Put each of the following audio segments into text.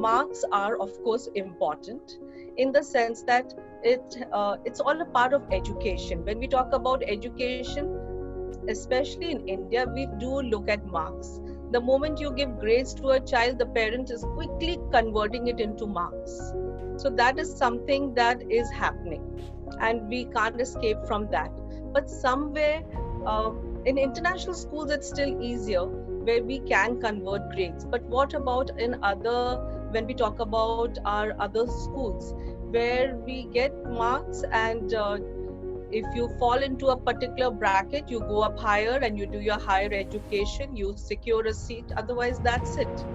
marks are of course important in the sense that it's all a part of education. When we talk about education, especially in India, we do look at marks. The moment you give grades to a child, the parent is quickly converting it into marks. So that is something that is happening, and we can't escape from that. But somewhere in international schools, it's still easier where we can convert grades. But what about when we talk about our other schools where we get marks and if you fall into a particular bracket, you go up higher and you do your higher education, you secure a seat, otherwise that's it.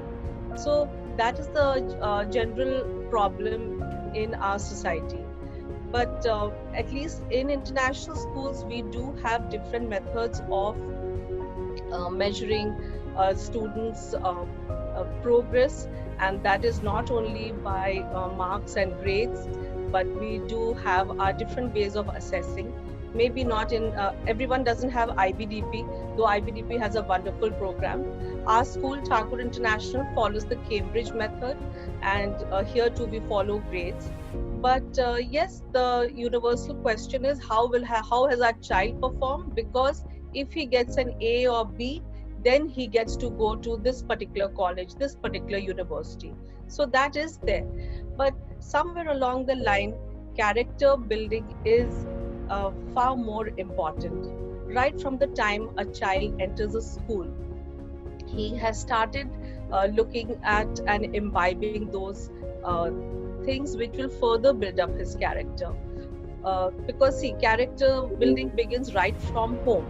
So that is the general problem in our society. But at least in international schools, we do have different methods of measuring students' progress, and that is not only by marks and grades, but we do have our different ways of assessing. Maybe not in everyone doesn't have IBDP, though IBDP has a wonderful program. Our school, Thakur International, follows the Cambridge method, and here too we follow grades. But yes, the universal question is how has our child performed? Because if he gets an A or B, then he gets to go to this particular college, this particular university. So that is there. But somewhere along the line, character building is far more important. Right from the time a child enters a school, he has started looking at and imbibing those things which will further build up his character. Because see, character building begins right from home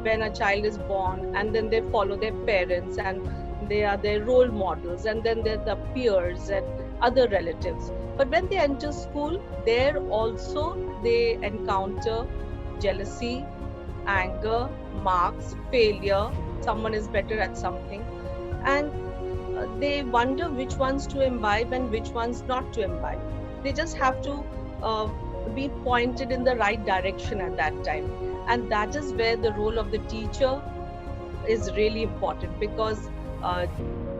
when a child is born, and then they follow their parents and they are their role models, and then they're the peers and other relatives. But when they enter school, there also they encounter jealousy, anger, marks, failure, someone is better at something, and they wonder which ones to imbibe and which ones not to imbibe. They just have to be pointed in the right direction at that time. And that is where the role of the teacher is really important, because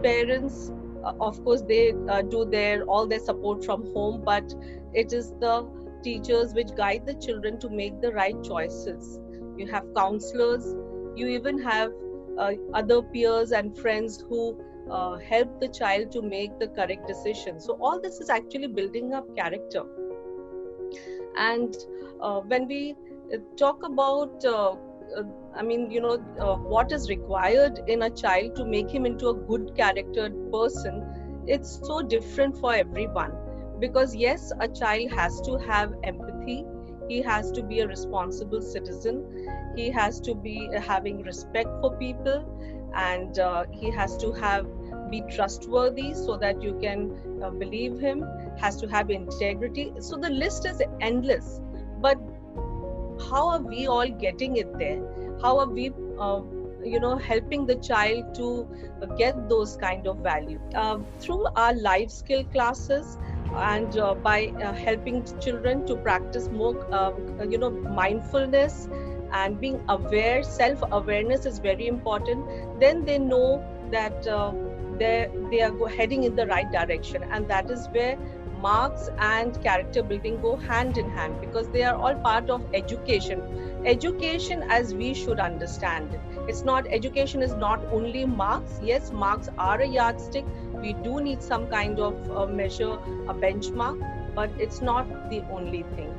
parents, of course, they do all their support from home, but it is the teachers which guide the children to make the right choices. You have counselors, you even have other peers and friends who help the child to make the correct decision. So all this is actually building up character. And when we talk about what is required in a child to make him into a good charactered person, it's so different for everyone. Because yes, a child has to have empathy, he has to be a responsible citizen, he has to be having respect for people, and he has to be trustworthy so that you can believe him, has to have integrity. So the list is endless. But how are we all getting it there? How are we helping the child to get those kind of value? Through our life skill classes, and by helping children to practice more mindfulness and being aware. Self-awareness is very important. Then they know that they are heading in the right direction, and that is where marks and character building go hand in hand, because they are all part of education as we should understand it. Education is not only marks. Yes, marks are a yardstick, we do need some kind of measure, a benchmark, but it's not the only thing.